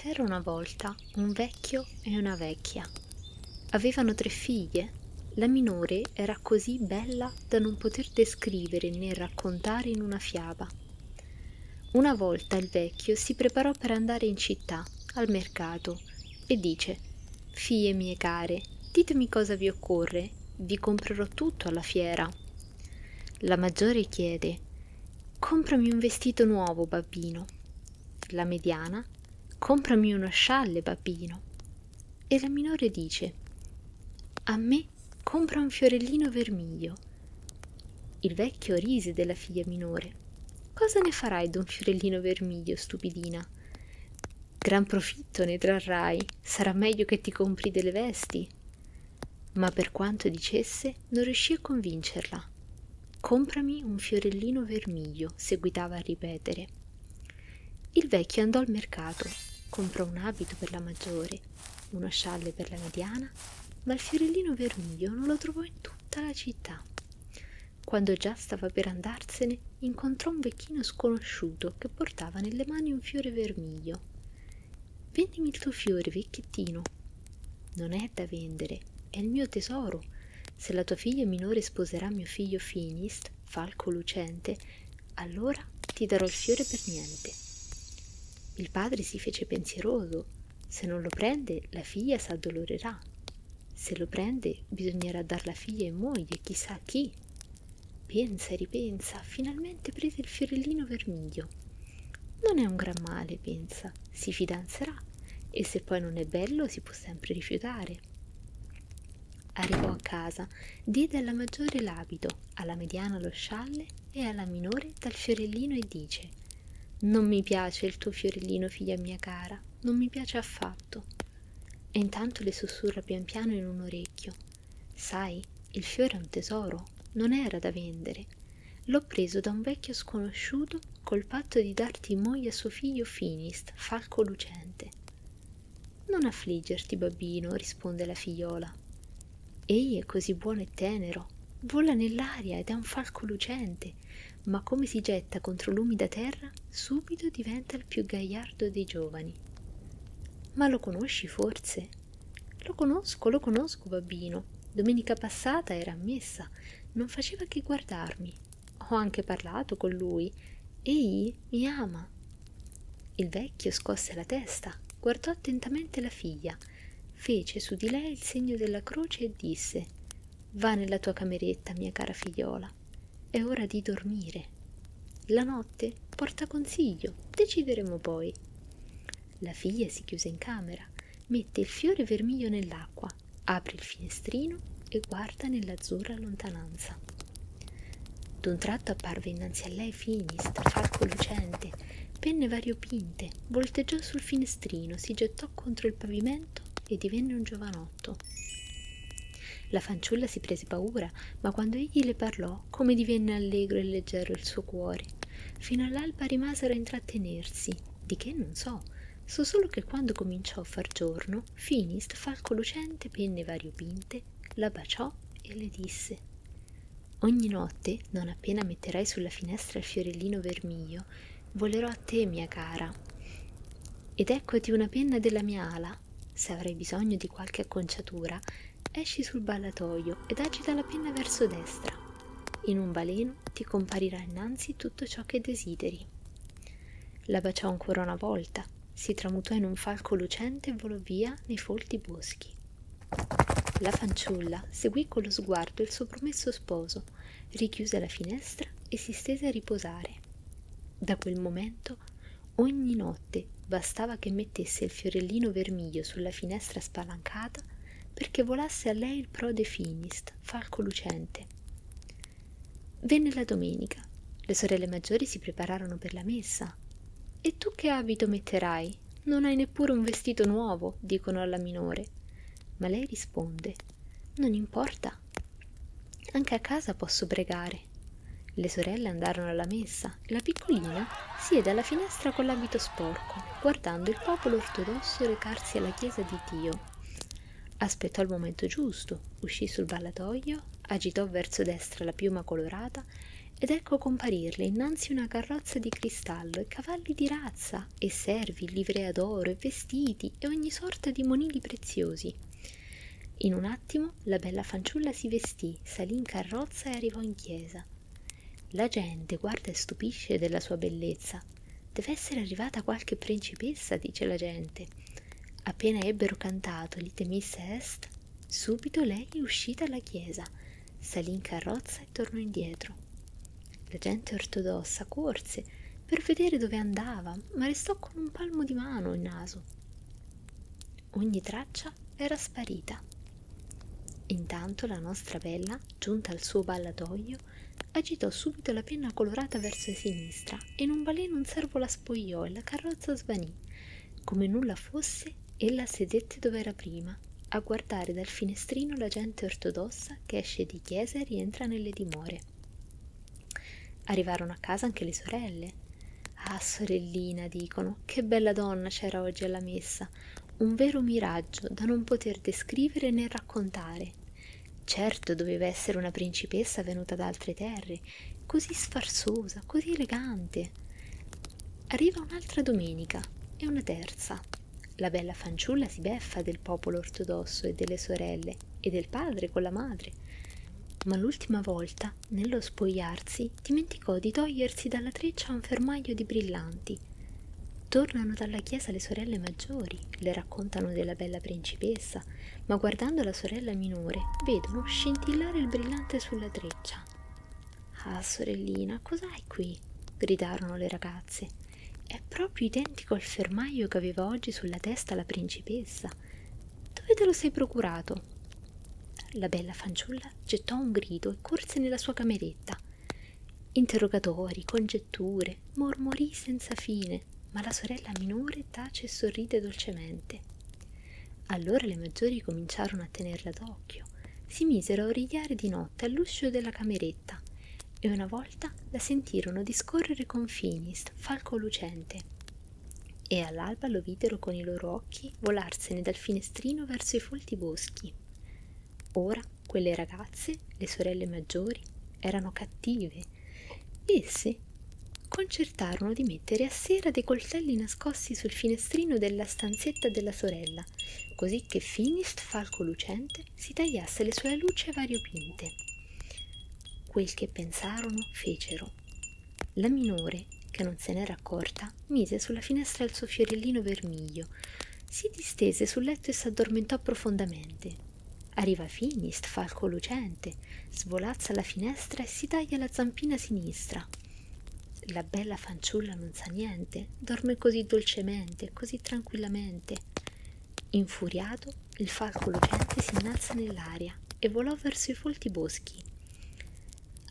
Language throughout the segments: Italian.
C'era una volta un vecchio e una vecchia. Avevano 3 figlie. La minore era così bella da non poter descrivere né raccontare in una fiaba. Una volta il vecchio si preparò per andare in città, al mercato, e dice: «Figlie mie care, ditemi cosa vi occorre, vi comprerò tutto alla fiera». La maggiore chiede: «Comprami un vestito nuovo, babbino». La mediana: «Comprami uno scialle, babbino». E la minore dice: «A me compra un fiorellino vermiglio». Il vecchio rise della figlia minore. «Cosa ne farai d'un fiorellino vermiglio, stupidina? Gran profitto ne trarrai, sarà meglio che ti compri delle vesti». Ma per quanto dicesse, non riuscì a convincerla. «Comprami un fiorellino vermiglio», seguitava a ripetere. Il vecchio andò al mercato, comprò un abito per la maggiore, uno scialle per la mediana, ma il fiorellino vermiglio non lo trovò in tutta la città. Quando già stava per andarsene, incontrò un vecchino sconosciuto che portava nelle mani un fiore vermiglio. «Vendimi il tuo fiore, vecchiettino». «Non è da vendere, è il mio tesoro. Se la tua figlia minore sposerà mio figlio Finist, falco lucente, allora ti darò il fiore per niente». Il padre si fece pensieroso. Se non lo prende, la figlia s'addolorerà. Se lo prende, bisognerà dar la figlia in moglie, chissà chi. Pensa e ripensa, finalmente prese il fiorellino vermiglio. Non è un gran male, pensa, si fidanzerà, e se poi non è bello si può sempre rifiutare. Arrivò a casa, diede alla maggiore l'abito, alla mediana lo scialle e alla minore dal fiorellino e dice: «Non mi piace il tuo fiorellino, figlia mia cara, non mi piace affatto». E intanto le sussurra pian piano in un orecchio: «Sai, il fiore è un tesoro, non era da vendere. L'ho preso da un vecchio sconosciuto col patto di darti in moglie a suo figlio Finist, falco lucente». «Non affliggerti, babbino», risponde la figliola. «Egli è così buono e tenero, vola nell'aria ed è un falco lucente, ma come si getta contro l'umida terra, subito diventa il più gagliardo dei giovani». «Ma lo conosci forse?» Lo conosco, babbino. Domenica passata era a messa, non faceva che guardarmi. Ho anche parlato con lui. Egli mi ama». Il vecchio scosse la testa, guardò attentamente la figlia, fece su di lei il segno della croce e disse: «Va nella tua cameretta, mia cara figliola. È ora di dormire. La notte porta consiglio, decideremo poi». La figlia si chiuse in camera, mette il fiore vermiglio nell'acqua, apre il finestrino e guarda nell'azzurra lontananza. D'un tratto apparve innanzi a lei Finist, falco lucente, penne variopinte, volteggiò sul finestrino, si gettò contro il pavimento e divenne un giovanotto. La fanciulla si prese paura, ma quando egli le parlò, come divenne allegro e leggero il suo cuore. Fino all'alba rimasero a intrattenersi, di che non so solo che quando cominciò a far giorno, Finist, falco lucente, penne variopinte, la baciò e le disse: «Ogni notte, non appena metterai sulla finestra il fiorellino vermiglio, volerò a te, mia cara. Ed eccoti una penna della mia ala. Se avrai bisogno di qualche acconciatura, esci sul ballatoio ed agita la penna verso destra. In un baleno ti comparirà innanzi tutto ciò che desideri». La baciò ancora una volta, si tramutò in un falco lucente e volò via nei folti boschi. La fanciulla seguì con lo sguardo il suo promesso sposo, richiuse la finestra e si stese a riposare. Da quel momento, ogni notte bastava che mettesse il fiorellino vermiglio sulla finestra spalancata perché volasse a lei il prode Finist, falco lucente. Venne la domenica. Le sorelle maggiori si prepararono per la messa. «E tu che abito metterai? Non hai neppure un vestito nuovo», dicono alla minore. Ma lei risponde: «Non importa, anche a casa posso pregare». Le sorelle andarono alla messa e la piccolina siede alla finestra con l'abito sporco, guardando il popolo ortodosso recarsi alla chiesa di Dio. Aspettò il momento giusto, uscì sul ballatoio, agitò verso destra la piuma colorata ed ecco comparirle innanzi una carrozza di cristallo e cavalli di razza, e servi, livrea d'oro e vestiti e ogni sorta di monili preziosi. In un attimo la bella fanciulla si vestì, salì in carrozza e arrivò in chiesa. La gente guarda e stupisce della sua bellezza. Deve essere arrivata qualche principessa, dice la gente. Appena ebbero cantato Lite missa est, subito lei uscì dalla chiesa, salì in carrozza e tornò indietro. La gente ortodossa corse per vedere dove andava, ma restò con un palmo di mano in naso. Ogni traccia era sparita. Intanto la nostra bella, giunta al suo ballatoio, agitò subito la penna colorata verso sinistra e in un baleno un servo la spogliò e la carrozza svanì. Come nulla fosse, ella sedette dove era prima, a guardare dal finestrino la gente ortodossa che esce di chiesa e rientra nelle dimore. Arrivarono a casa anche le sorelle. Ah, sorellina, dicono, che bella donna c'era oggi alla messa, un vero miraggio da non poter descrivere né raccontare. Certo doveva essere una principessa venuta da altre terre, così sfarzosa, così elegante. Arriva un'altra domenica e una terza. La bella fanciulla si beffa del popolo ortodosso e delle sorelle e del padre con la madre. Ma l'ultima volta, nello spogliarsi, dimenticò di togliersi dalla treccia un fermaglio di brillanti. Tornano dalla chiesa le sorelle maggiori, le raccontano della bella principessa, ma guardando la sorella minore vedono scintillare il brillante sulla treccia. Ah, sorellina, cos'hai qui? Gridarono le ragazze. È proprio identico al fermaglio che aveva oggi sulla testa la principessa. Dove te lo sei procurato? La bella fanciulla gettò un grido e corse nella sua cameretta. Interrogatori, congetture, mormorì senza fine, ma la sorella minore tace e sorride dolcemente. Allora le maggiori cominciarono a tenerla d'occhio, si misero a origliare di notte all'uscio della cameretta e una volta la sentirono discorrere con Finist, falco lucente, e all'alba lo videro con i loro occhi volarsene dal finestrino verso i folti boschi. Ora quelle ragazze, le sorelle maggiori, erano cattive. Esse concertarono di mettere a sera dei coltelli nascosti sul finestrino della stanzetta della sorella, così che Finist, falco lucente, si tagliasse le sue alucce variopinte. Quel che pensarono fecero. La minore, che non se n'era accorta, mise sulla finestra il suo fiorellino vermiglio, si distese sul letto e s'addormentò profondamente. Arriva Finist, falco lucente, svolazza la finestra e si taglia la zampina sinistra. La bella fanciulla non sa niente, dorme così dolcemente, così tranquillamente. Infuriato, il falco lucente si innalza nell'aria e volò verso i folti boschi.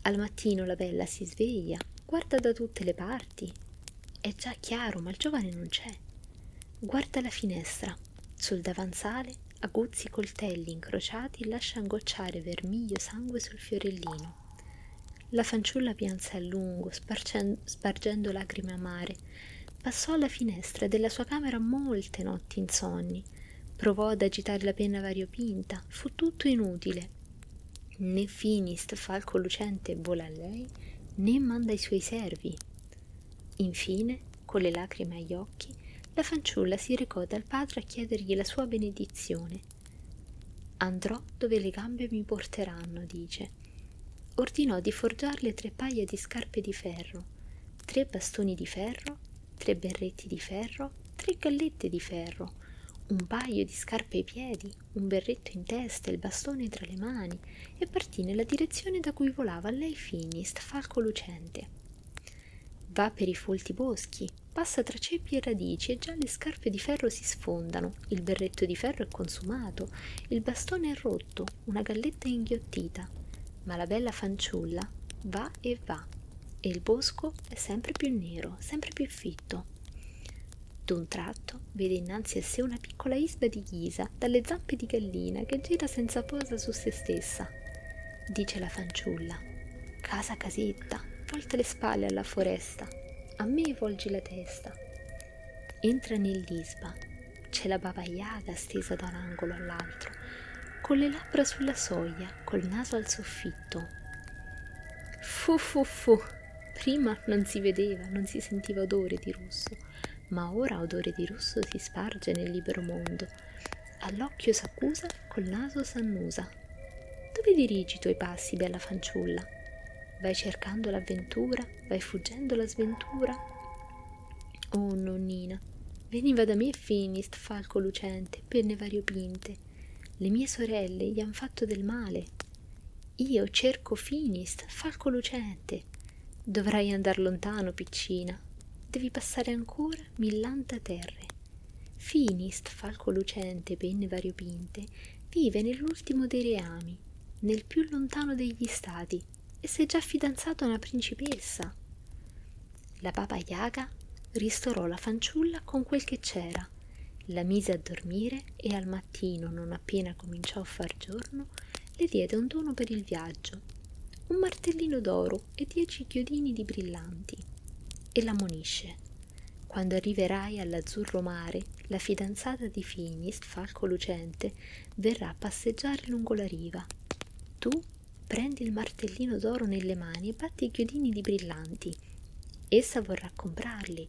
Al mattino la bella si sveglia, guarda da tutte le parti. È già chiaro, ma il giovane non c'è. Guarda la finestra, sul davanzale aguzzi coltelli incrociati lascian gocciare vermiglio sangue sul fiorellino. La fanciulla pianse a lungo, spargendo lacrime amare. Passò alla finestra della sua camera molte notti insonni. Provò ad agitare la penna variopinta, fu tutto inutile. Né Finist, falco lucente, vola a lei, né manda i suoi servi. Infine, con le lacrime agli occhi, la fanciulla si recò dal padre a chiedergli la sua benedizione. Andrò dove le gambe mi porteranno, dice. Ordinò di forgiarle 3 paia di scarpe di ferro, 3 bastoni di ferro, 3 berretti di ferro, 3 gallette di ferro, un paio di scarpe ai piedi, un berretto in testa e il bastone tra le mani, e partì nella direzione da cui volava lei Finist, falco lucente. Va per i folti boschi, passa tra ceppi e radici e già le scarpe di ferro si sfondano, il berretto di ferro è consumato, il bastone è rotto, una galletta è inghiottita, ma la bella fanciulla va e il bosco è sempre più nero, sempre più fitto. D'un tratto vede innanzi a sé una piccola isba di ghisa dalle zampe di gallina che gira senza posa su se stessa. Dice la fanciulla: casa casetta, volta le spalle alla foresta, a me volgi la testa. Entra nell'isba, c'è la Baba Yaga stesa da un angolo all'altro, con le labbra sulla soglia, col naso al soffitto. Fu fu fu. Prima non si vedeva, non si sentiva odore di russo, ma ora odore di russo si sparge nel libero mondo. All'occhio s'accusa, col naso s'annusa. Dove dirigi i tuoi passi, bella fanciulla? Vai cercando l'avventura, vai fuggendo la sventura? Oh, nonnina, veniva da me Finist, falco lucente, penne variopinte. Le mie sorelle gli han fatto del male. Io cerco Finist, falco lucente. Dovrai andar lontano, piccina. Devi passare ancora millanta terre. Finist, falco lucente, penne variopinte, vive nell'ultimo dei reami, nel più lontano degli stati, e sei già fidanzato a una principessa. La Baba Yaga ristorò la fanciulla con quel che c'era, la mise a dormire e al mattino, non appena cominciò a far giorno, le diede un dono per il viaggio, un martellino d'oro e 10 chiodini di brillanti, e l'ammonisce: quando arriverai all'azzurro mare, la fidanzata di Finist, falco lucente, verrà a passeggiare lungo la riva. Tu prendi il martellino d'oro nelle mani e batti i chiodini di brillanti. Essa vorrà comprarli,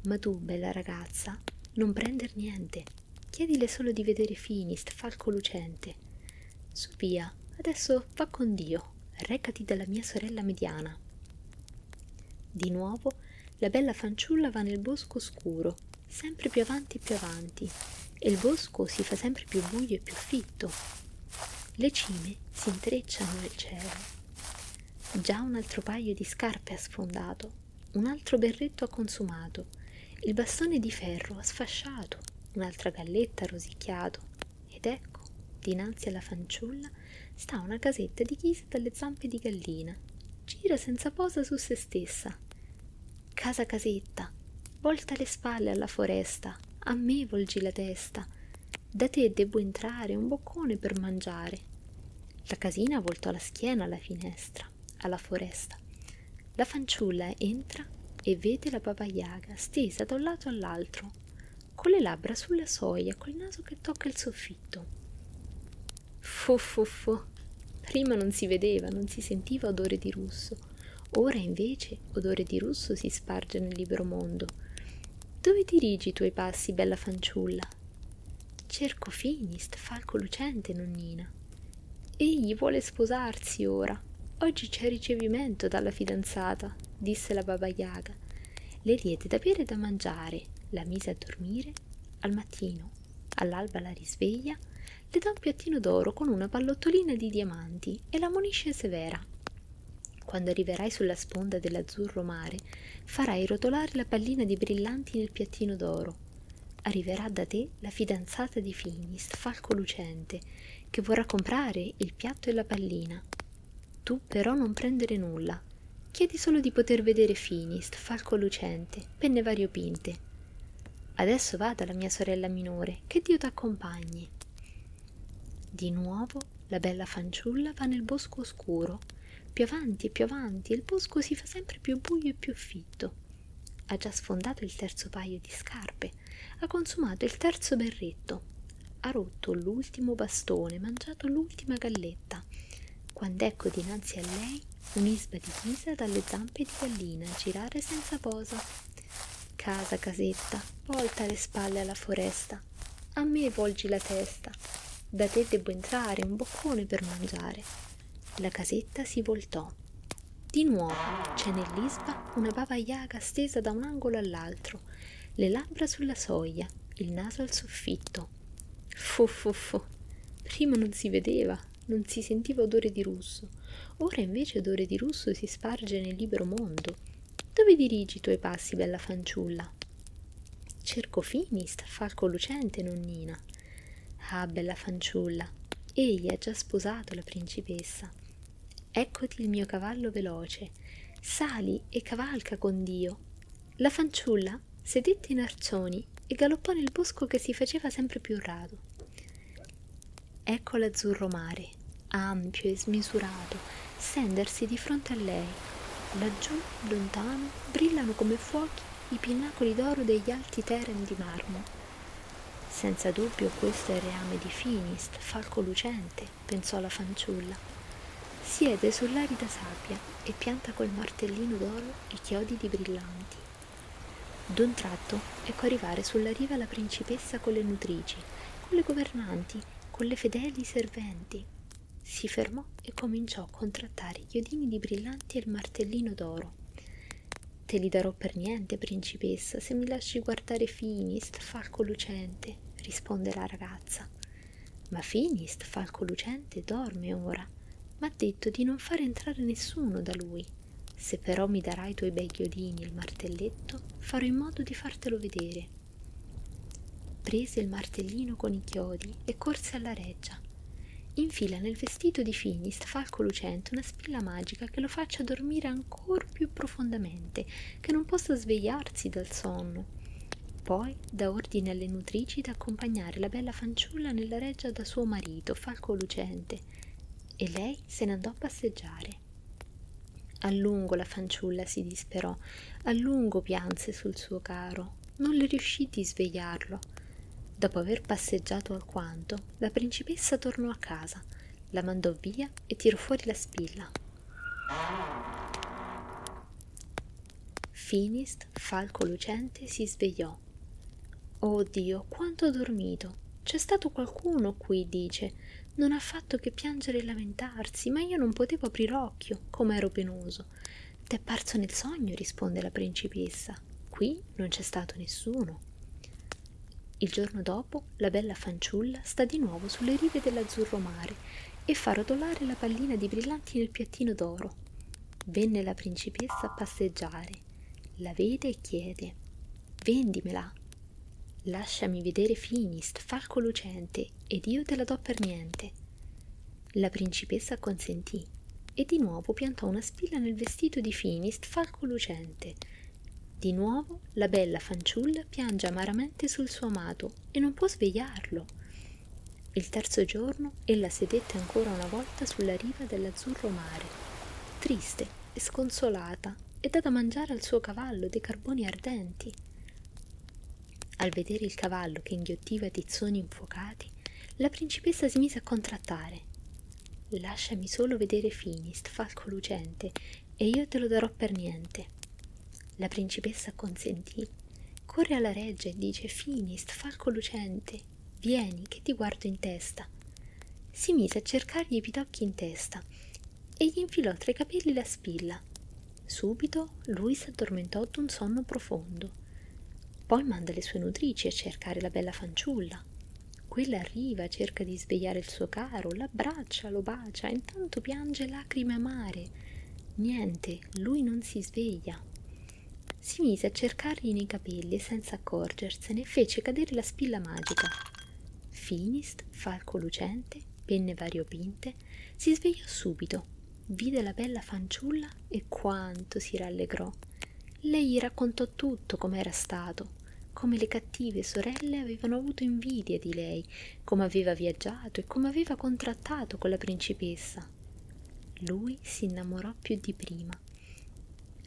ma tu, bella ragazza, non prender niente. Chiedile solo di vedere Finist, falco lucente. Su via, adesso va con Dio, recati dalla mia sorella mediana. Di nuovo la bella fanciulla va nel bosco scuro, sempre più avanti, e il bosco si fa sempre più buio e più fitto. Le cime si intrecciano nel cielo. Già un altro paio di scarpe ha sfondato, un altro berretto ha consumato, il bastone di ferro ha sfasciato, un'altra galletta ha rosicchiato, ed ecco, dinanzi alla fanciulla sta una casetta di ghisa dalle zampe di gallina. Gira senza posa su se stessa. Casa casetta, volta le spalle alla foresta, a me volgi la testa. Da te debbo entrare un boccone per mangiare. La casina voltò la schiena alla finestra, alla foresta. La fanciulla entra e vede la Baba Yaga stesa da un lato all'altro, con le labbra sulla soglia, col naso che tocca il soffitto. Fu fu fu. Prima non si vedeva, non si sentiva odore di russo. Ora invece odore di russo si sparge nel libero mondo. Dove dirigi i tuoi passi, bella fanciulla? Cerco Finist, falco lucente, nonnina. Egli vuole sposarsi ora. Oggi c'è ricevimento dalla fidanzata, disse la Baba Yaga. Le diede da bere e da mangiare, la mise a dormire. Al mattino, all'alba la risveglia, le dà un piattino d'oro con una pallottolina di diamanti e la ammonisce severa. Quando arriverai sulla sponda dell'azzurro mare, farai rotolare la pallina di brillanti nel piattino d'oro. Arriverà da te la fidanzata di Finist, falco lucente, che vorrà comprare il piatto e la pallina. Tu però non prendere nulla. Chiedi solo di poter vedere Finist, falco lucente, penne variopinte. Adesso vada la mia sorella minore, che Dio t'accompagni. Di nuovo la bella fanciulla va nel bosco oscuro. Più avanti, il bosco si fa sempre più buio e più fitto. Ha già sfondato il terzo paio di scarpe, ha consumato il terzo berretto, ha rotto l'ultimo bastone, mangiato l'ultima galletta, quando ecco dinanzi a lei un'isba di ghisa dalle zampe di gallina girare senza posa. Casa casetta, volta le spalle alla foresta, a me volgi la testa, da te debbo entrare un boccone per mangiare. La casetta si voltò. Di nuovo c'è nell'isba una Baba Yaga stesa da un angolo all'altro, le labbra sulla soglia, il naso al soffitto. Fu fu fu. Prima non si vedeva, non si sentiva odore di russo, ora invece odore di russo si sparge nel libero mondo. Dove dirigi i tuoi passi, bella fanciulla? Cerco Finist, falco lucente, nonnina. Ah, bella fanciulla, egli ha già sposato la principessa. Eccoti il mio cavallo veloce, sali e cavalca con Dio. La fanciulla sedette in arcioni e galoppò nel bosco che si faceva sempre più rado. Ecco l'azzurro mare, ampio e smisurato, stendersi di fronte a lei. Laggiù, lontano, brillano come fuochi i pinnacoli d'oro degli alti terem di marmo. Senza dubbio questo è il reame di Finist, falco lucente, pensò la fanciulla. Siede sull'arida sabbia e pianta col martellino d'oro i chiodi di brillanti. D'un tratto ecco arrivare sulla riva la principessa con le nutrici, con le governanti, con le fedeli serventi. Si fermò e cominciò a contrattare i chiodini di brillanti e il martellino d'oro. Te li darò per niente, principessa, se mi lasci guardare Finist, falco lucente, risponde la ragazza. Ma Finist, falco lucente, dorme ora. M'ha detto di non fare entrare nessuno da lui. Se però mi darai i tuoi bei chiodini e il martelletto, farò in modo di fartelo vedere. Prese il martellino con i chiodi e corse alla reggia. Infila nel vestito di Finist, falco lucente, una spilla magica che lo faccia dormire ancor più profondamente, che non possa svegliarsi dal sonno. Poi dà ordine alle nutrici di accompagnare la bella fanciulla nella reggia da suo marito, falco lucente, e lei se ne andò a passeggiare. A lungo la fanciulla si disperò, a lungo pianse sul suo caro, non le riuscì di svegliarlo. Dopo aver passeggiato alquanto, la principessa tornò a casa, la mandò via e tirò fuori la spilla. Finist, falco lucente, si svegliò. Oh Dio, quanto ho dormito! C'è stato qualcuno qui, dice. Non ha fatto che piangere e lamentarsi, ma io non potevo aprir occhio, come ero penoso. T'è parso nel sogno, risponde la principessa. Qui non c'è stato nessuno. Il giorno dopo la bella fanciulla sta di nuovo sulle rive dell'azzurro mare e fa rotolare la pallina di brillanti nel piattino d'oro. Venne la principessa a passeggiare, la vede e chiede: vendimela. Lasciami vedere Finist, falco lucente, ed io te la do per niente. La principessa consentì e di nuovo piantò una spilla nel vestito di Finist, falco lucente. Di nuovo la bella fanciulla piange amaramente sul suo amato e non può svegliarlo. Il terzo giorno ella sedette ancora una volta sulla riva dell'azzurro mare, triste e sconsolata, e dà da mangiare al suo cavallo dei carboni ardenti. Al vedere il cavallo che inghiottiva tizzoni infuocati, la principessa si mise a contrattare. Lasciami solo vedere Finist, falco lucente, e io te lo darò per niente. La principessa consentì. Corre alla reggia e dice: Finist, falco lucente, vieni che ti guardo in testa. Si mise a cercargli i pitocchi in testa e gli infilò tra i capelli la spilla. Subito lui s'addormentò d'un sonno profondo. Poi manda le sue nutrici a cercare la bella fanciulla. Quella arriva, cerca di svegliare il suo caro, l'abbraccia, lo bacia, intanto piange lacrime amare. Niente, lui non si sveglia. Si mise a cercargli nei capelli e senza accorgersene fece cadere la spilla magica. Finist, falco lucente, penne variopinte, si svegliò subito, vide la bella fanciulla e quanto si rallegrò. Lei gli raccontò tutto com'era stato, come le cattive sorelle avevano avuto invidia di lei, come aveva viaggiato e come aveva contrattato con la principessa. Lui si innamorò più di prima.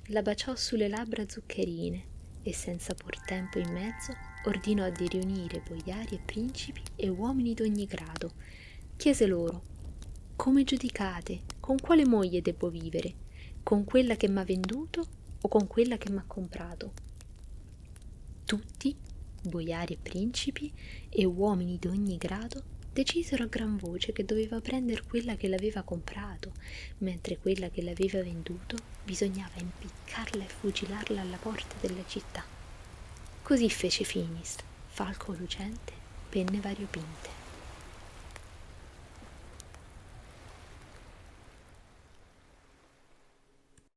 La baciò sulle labbra zuccherine e senza por tempo in mezzo ordinò di riunire boiari e principi e uomini d'ogni grado. Chiese loro: come giudicate? Con quale moglie debbo vivere? Con quella che m'ha venduto o con quella che m'ha comprato? Tutti, boiari e principi e uomini d'ogni grado, decisero a gran voce che doveva prendere quella che l'aveva comprato, mentre quella che l'aveva venduto bisognava impiccarla e fucilarla alla porta della città. Così fece Finist, falco lucente, penne variopinte.